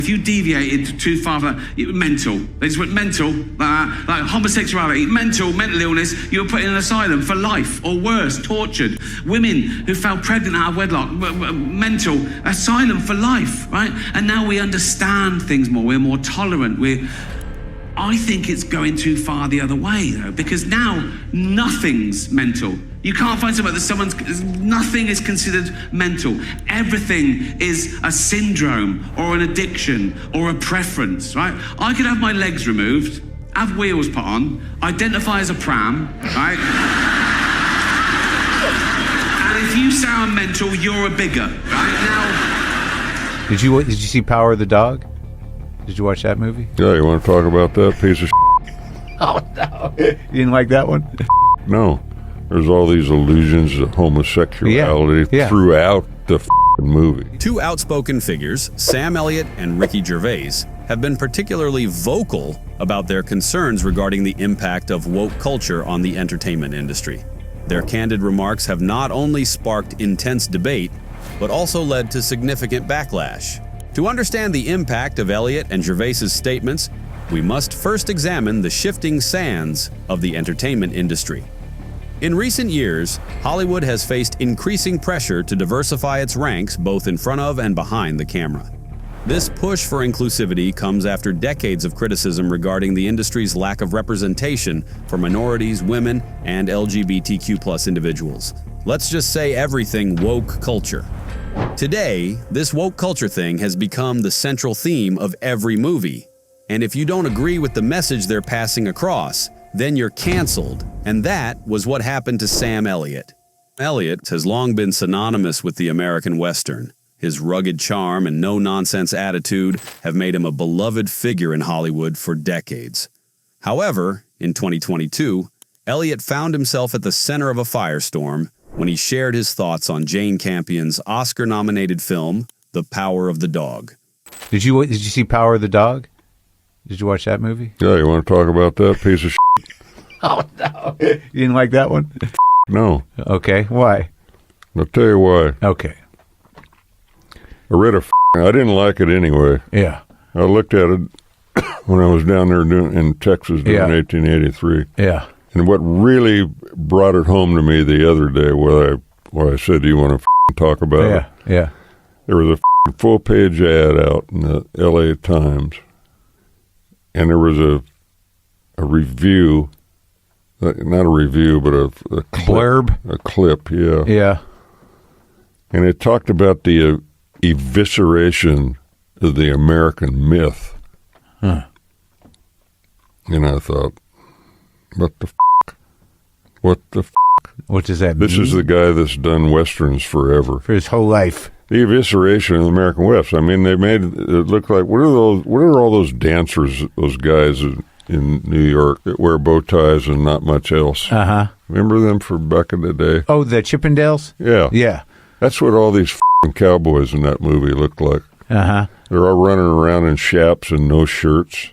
If you deviated too far, mental. They just went mental, like homosexuality, mental illness, you were put in an asylum for life, or worse, tortured. Women who fell pregnant out of wedlock, mental, asylum for life, right? And now we understand things more, we're more tolerant, I think it's going too far the other way, though, because now nothing's mental. You can't find somewhere that nothing is considered mental. Everything is a syndrome or an addiction or a preference, right? I could have my legs removed, have wheels put on, identify as a pram, right? And if you sound mental, you're a bigot, right? Now... Did you see Power of the Dog? Did you watch that movie? Yeah, you want to talk about that piece of Oh, no. You didn't like that one? No. There's all these allusions to homosexuality throughout the movie. Two outspoken figures, Sam Elliott and Ricky Gervais, have been particularly vocal about their concerns regarding the impact of woke culture on the entertainment industry. Their candid remarks have not only sparked intense debate, but also led to significant backlash. To understand the impact of Elliott and Gervais's statements, we must first examine the shifting sands of the entertainment industry. In recent years, Hollywood has faced increasing pressure to diversify its ranks both in front of and behind the camera. This push for inclusivity comes after decades of criticism regarding the industry's lack of representation for minorities, women, and LGBTQ+ individuals. Let's just say everything woke culture. Today, this woke culture thing has become the central theme of every movie. And if you don't agree with the message they're passing across, then you're canceled. And that was what happened to Sam Elliott. Elliott has long been synonymous with the American Western. His rugged charm and no-nonsense attitude have made him a beloved figure in Hollywood for decades. However, in 2022, Elliott found himself at the center of a firestorm when he shared his thoughts on Jane Campion's Oscar-nominated film, The Power of the Dog. Did you see Power of the Dog? Did you watch that movie? Yeah, you want to talk about that piece of Oh, no. You didn't like that one? No. Okay, why? I'll tell you why. Okay. I read I didn't like it anyway. Yeah. I looked at it when I was down there in Texas during 1883. Yeah. And what really brought it home to me the other day, where I said, do you want to talk about it? Yeah. There was a full-page ad out in the LA Times, and there was a review, not a review, but a clip, blurb? A clip, yeah. Yeah. And it talked about the evisceration of the American myth. Huh. And I thought, what the What does that mean? This is the guy that's done Westerns forever. For his whole life. The evisceration of the American West. I mean, they made it look like, what are all those dancers, those guys in New York that wear bow ties and not much else? Uh-huh. Remember them from back in the day? Oh, the Chippendales? Yeah. Yeah. That's what all these cowboys in that movie looked like. Uh-huh. They're all running around in chaps and no shirts.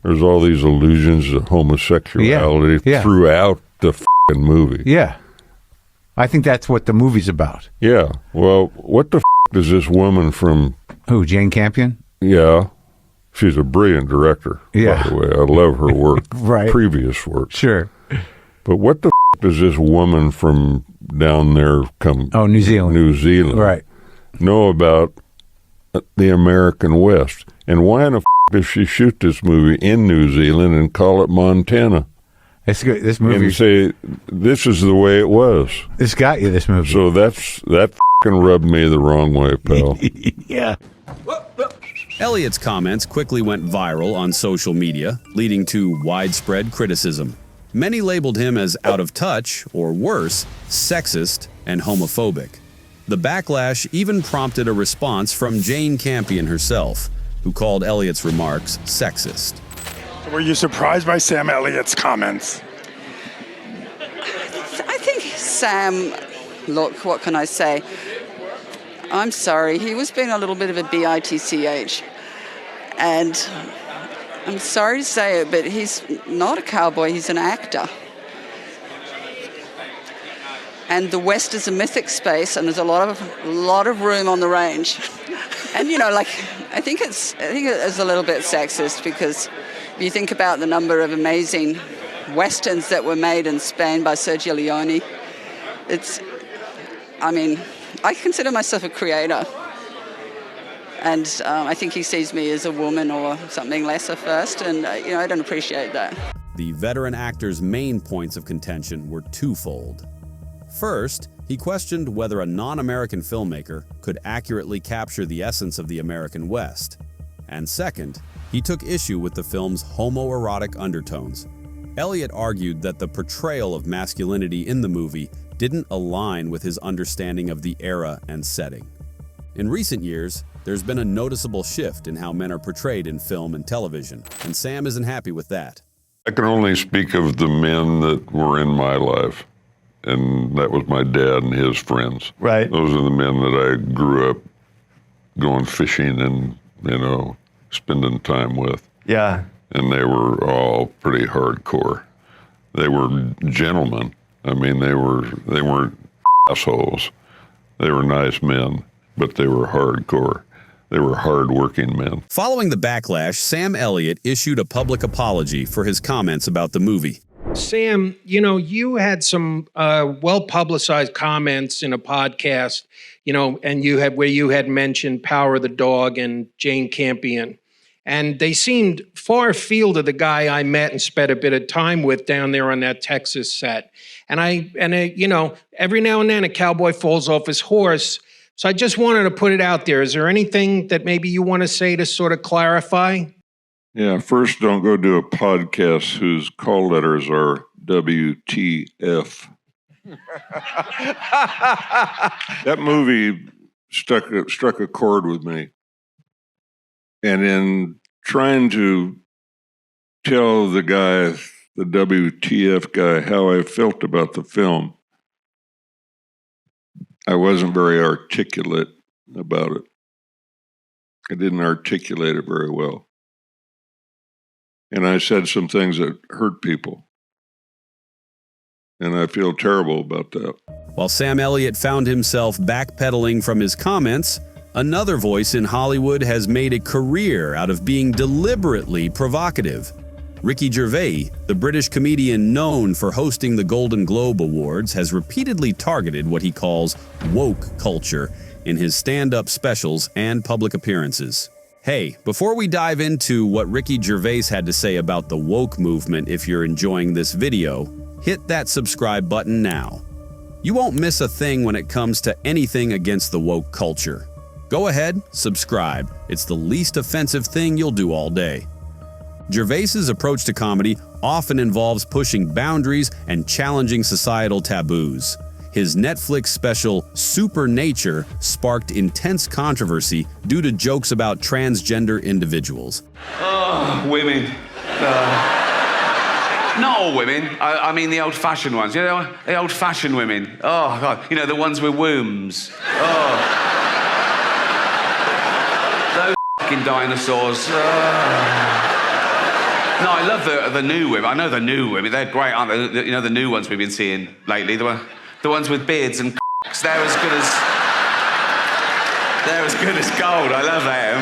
There's all these allusions to homosexuality throughout the movie. Yeah. I think that's what the movie's about. Yeah. Well, what the does this woman from... Who, Jane Campion? Yeah. She's a brilliant director, by the way. I love her work. Right. Previous work. Sure. But what the does this woman from down there New Zealand. New Zealand. Right. Know about the American West? And why in the does she shoot this movie in New Zealand and call it Montana? It's good. This movie. And say, this is the way it was. This got you, this movie. So that rubbed me the wrong way, pal. Yeah. Elliott's comments quickly went viral on social media, leading to widespread criticism. Many labeled him as out of touch, or worse, sexist and homophobic. The backlash even prompted a response from Jane Campion herself, who called Elliott's remarks sexist. Were you surprised by Sam Elliott's comments? I think Sam, look, what can I say? I'm sorry, he was being a little bit of a bitch. And I'm sorry to say it, but he's not a cowboy, he's an actor. And the West is a mythic space, and there's a lot of room on the range. And, I think it's a little bit sexist, because if you think about the number of amazing westerns that were made in Spain by Sergio Leone, I consider myself a creator. And I think he sees me as a woman or something lesser first, and I don't appreciate that. The veteran actor's main points of contention were twofold. First, he questioned whether a non-American filmmaker could accurately capture the essence of the American West. And second, he took issue with the film's homoerotic undertones. Elliot argued that the portrayal of masculinity in the movie didn't align with his understanding of the era and setting. In recent years, there's been a noticeable shift in how men are portrayed in film and television, and Sam isn't happy with that. I can only speak of the men that were in my life, and that was my dad and his friends. Right. Those are the men that I grew up going fishing and, spending time with. Yeah. And they were all pretty hardcore. They were gentlemen. I mean, they weren't assholes. They were nice men, but they were hardcore. They were hard-working men. Following the backlash, Sam Elliott issued a public apology for his comments about the movie. Sam, you had some well-publicized comments in a podcast, and you had mentioned Power of the Dog and Jane Campion. And they seemed far afield of the guy I met and spent a bit of time with down there on that Texas set. And every now and then a cowboy falls off his horse. So I just wanted to put it out there. Is there anything that maybe you want to say to sort of clarify? Yeah, first, don't go do a podcast whose call letters are WTF. That movie struck a chord with me. And in trying to tell the guy, the WTF guy, how I felt about the film, I wasn't very articulate about it. I didn't articulate it very well. And I said some things that hurt people. And I feel terrible about that. While Sam Elliott found himself backpedaling from his comments, another voice in Hollywood has made a career out of being deliberately provocative. Ricky Gervais, the British comedian known for hosting the Golden Globe Awards, has repeatedly targeted what he calls woke culture in his stand-up specials and public appearances. Hey, before we dive into what Ricky Gervais had to say about the woke movement, if you're enjoying this video, hit that subscribe button now. You won't miss a thing when it comes to anything against the woke culture. Go ahead, subscribe. It's the least offensive thing you'll do all day. Gervais's approach to comedy often involves pushing boundaries and challenging societal taboos. His Netflix special, Supernature, sparked intense controversy due to jokes about transgender individuals. Oh, women. Not all women. I mean the old-fashioned ones. The old-fashioned women. Oh, God. The ones with wombs. Oh. Those fucking dinosaurs. No, I love the new women. I know the new women. They're great, aren't they? The new ones we've been seeing lately. The ones with beards and c***s. They're as good as gold. I love them.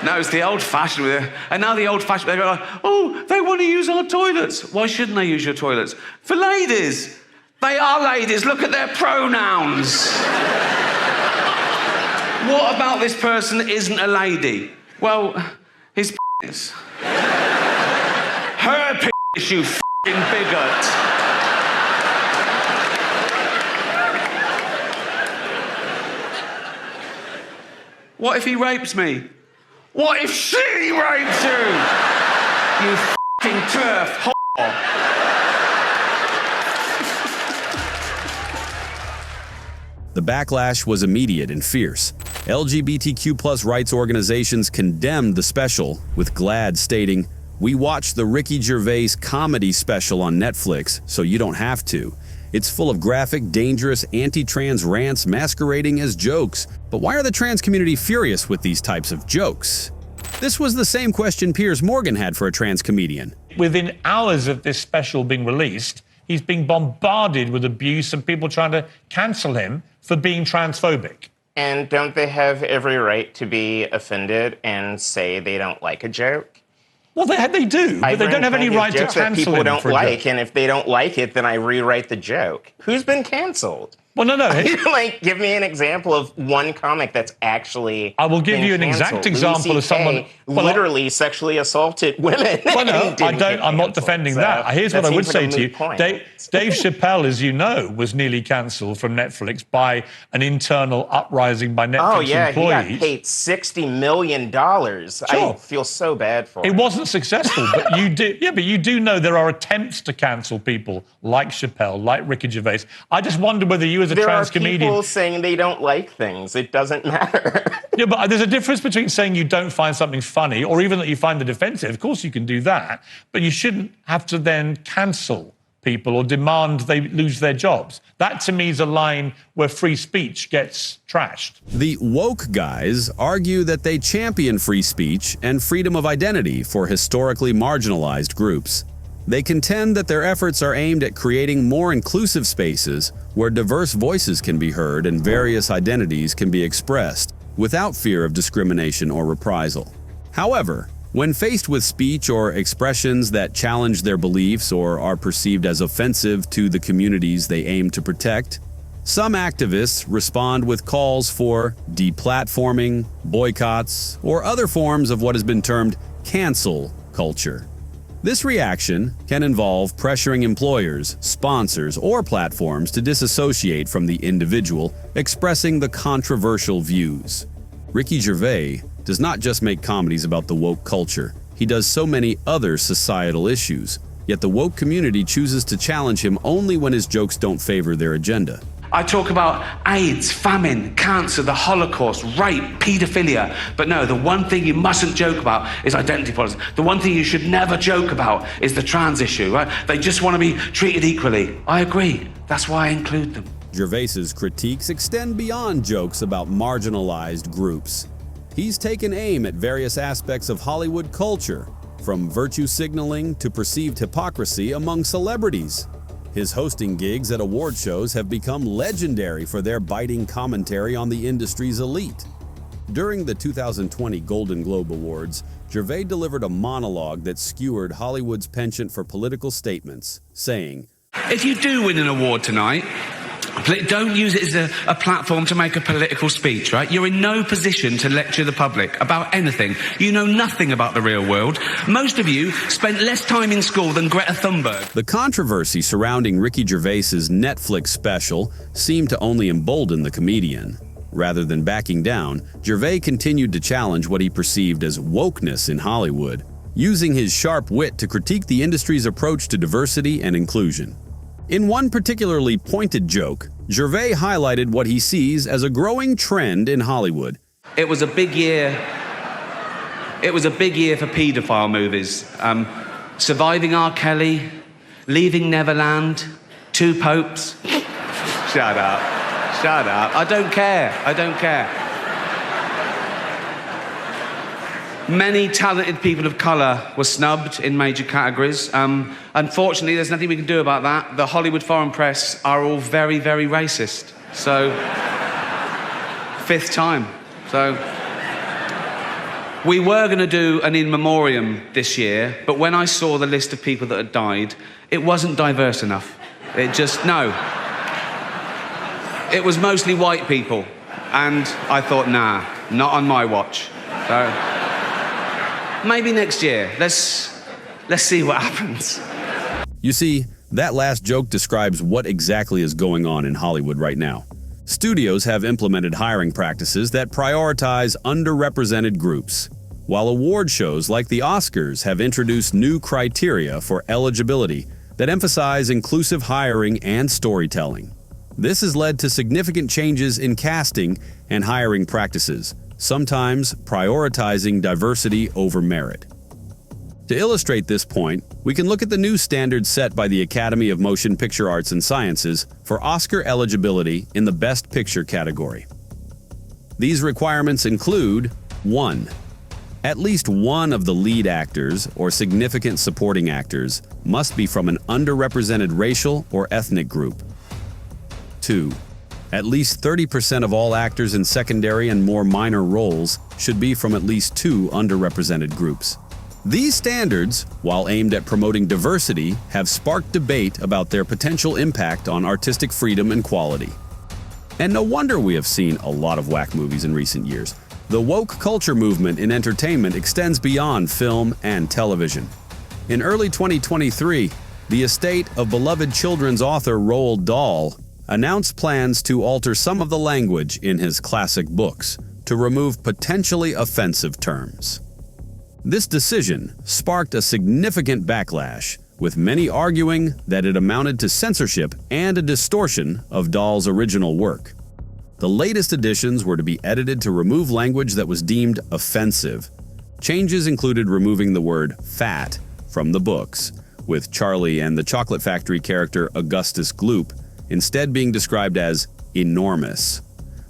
No, it's the old-fashioned. And now the old-fashioned, they're like, oh, they want to use our toilets. Why shouldn't they use your toilets? For ladies. They are ladies. Look at their pronouns. What about this person that isn't a lady? Well, his penis. Her penis, you f***ing bigot. What if he rapes me? What if she rapes you? You f***ing turf whore. The backlash was immediate and fierce. LGBTQ+ rights organizations condemned the special, with GLAAD stating, "We watched the Ricky Gervais comedy special on Netflix, so you don't have to. It's full of graphic, dangerous, anti-trans rants masquerading as jokes. But why are the trans community furious with these types of jokes?" This was the same question Piers Morgan had for a trans comedian. Within hours of this special being released, he's being bombarded with abuse and people trying to cancel him for being transphobic. And don't they have every right to be offended and say they don't like a joke? Well, they do, but they don't have any right to jokes that cancel people him don't for a like, joke. and if they don't like it, then I rewrite the joke. Who's been canceled? Well, no. Like, give me an example of one comic that's actually. I will give been you an canceled. exact example Louis of someone CK literally sexually assaulted women. Well, no, and didn't get I'm not canceled. defending So that. Here's what I would seems like say a to you. moot point. Dave Chappelle, as you know, was nearly cancelled from Netflix by an internal uprising by Netflix Oh yeah, employees. he got paid $60 million. I feel so bad for him. It wasn't successful, but you do. Yeah, but you do know there are attempts to cancel people like Chappelle, like Ricky Gervais. I just wonder whether you, as a trans comedian, people saying they don't like things. It doesn't matter. Yeah, but there's a difference between saying you don't find something funny or even that you find it offensive. Of course you can do that, but you shouldn't have to then cancel people or demand they lose their jobs. That, to me, is a line where free speech gets trashed. The woke guys argue that they champion free speech and freedom of identity for historically marginalized groups. They contend that their efforts are aimed at creating more inclusive spaces where diverse voices can be heard and various identities can be expressed without fear of discrimination or reprisal. However, when faced with speech or expressions that challenge their beliefs or are perceived as offensive to the communities they aim to protect, some activists respond with calls for deplatforming, boycotts, or other forms of what has been termed cancel culture. This reaction can involve pressuring employers, sponsors, or platforms to disassociate from the individual expressing the controversial views. Ricky Gervais does not just make comedies about the woke culture. He does so many other societal issues, yet the woke community chooses to challenge him only when his jokes don't favor their agenda. I talk about AIDS, famine, cancer, the Holocaust, rape, paedophilia. But no, the one thing you mustn't joke about is identity politics. The one thing you should never joke about is the trans issue, right? They just want to be treated equally. I agree. That's why I include them. Gervais's critiques extend beyond jokes about marginalized groups. He's taken aim at various aspects of Hollywood culture, from virtue signaling to perceived hypocrisy among celebrities. His hosting gigs at award shows have become legendary for their biting commentary on the industry's elite. During the 2020 Golden Globe Awards, Gervais delivered a monologue that skewered Hollywood's penchant for political statements, saying, If you do win an award tonight, don't use it as a platform to make a political speech, right? You're in no position to lecture the public about anything. You know nothing about the real world. Most of you spent less time in school than Greta Thunberg. The controversy surrounding Ricky Gervais's Netflix special seemed to only embolden the comedian. Rather than backing down, Gervais continued to challenge what he perceived as wokeness in Hollywood, using his sharp wit to critique the industry's approach to diversity and inclusion. In one particularly pointed joke, Gervais highlighted what he sees as a growing trend in Hollywood. It was a big year. It was a big year for paedophile movies. Surviving R. Kelly, Leaving Neverland, Two Popes. Shut up. Shut up. I don't care. I don't care. Many talented people of colour were snubbed in major categories. Unfortunately, there's nothing we can do about that. The Hollywood foreign press are all very, very racist. So, fifth time. So, we were going to do an in memoriam this year, but when I saw the list of people that had died, it wasn't diverse enough. No. It was mostly white people. And I thought, nah, not on my watch. So, maybe next year. Let's see what happens. You see, that last joke describes what exactly is going on in Hollywood right now. Studios have implemented hiring practices that prioritize underrepresented groups, while award shows like the Oscars have introduced new criteria for eligibility that emphasize inclusive hiring and storytelling. This has led to significant changes in casting and hiring practices, sometimes prioritizing diversity over merit. To illustrate this point, we can look at the new standards set by the Academy of Motion Picture Arts and Sciences for Oscar eligibility in the Best Picture category. These requirements include 1. At least one of the lead actors or significant supporting actors must be from an underrepresented racial or ethnic group. 2. At least 30% of all actors in secondary and more minor roles should be from at least 2 underrepresented groups. These standards, while aimed at promoting diversity, have sparked debate about their potential impact on artistic freedom and quality. And no wonder we have seen a lot of whack movies in recent years. The woke culture movement in entertainment extends beyond film and television. In early 2023, the estate of beloved children's author Roald Dahl announced plans to alter some of the language in his classic books to remove potentially offensive terms. This decision sparked a significant backlash, with many arguing that it amounted to censorship and a distortion of Dahl's original work. The latest editions were to be edited to remove language that was deemed offensive. Changes included removing the word fat from the books, with Charlie and the Chocolate Factory character Augustus Gloop instead being described as enormous.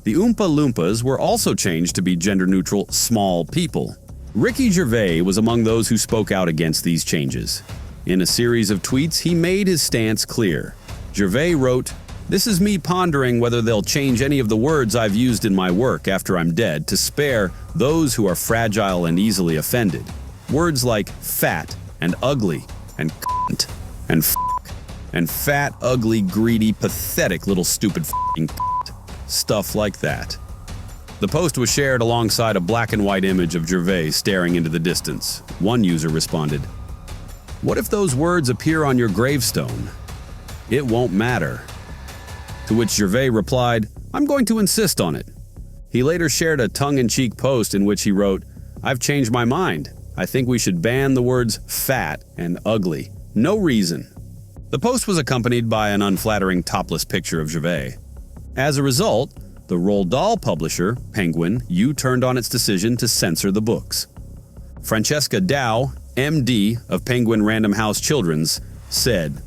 The Oompa Loompas were also changed to be gender-neutral small people. Ricky Gervais was among those who spoke out against these changes. In a series of tweets, he made his stance clear. Gervais wrote, "This is me pondering whether they'll change any of the words I've used in my work after I'm dead to spare those who are fragile and easily offended. Words like fat and ugly and cunt and f*** and fat, ugly, greedy, pathetic little stupid f***ing stuff like that." The post was shared alongside a black and white image of Gervais staring into the distance. One user responded, "What if those words appear on your gravestone? It won't matter." To which Gervais replied, "I'm going to insist on it." He later shared a tongue-in-cheek post in which he wrote, "I've changed my mind. I think we should ban the words fat and ugly. No reason." The post was accompanied by an unflattering topless picture of Gervais. As a result, the Roald Dahl publisher, Penguin, U-turned on its decision to censor the books. Francesca Dow, MD of Penguin Random House Children's, said,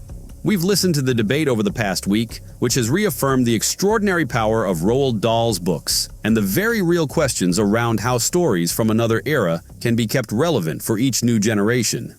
"We've listened to the debate over the past week, which has reaffirmed the extraordinary power of Roald Dahl's books and the very real questions around how stories from another era can be kept relevant for each new generation.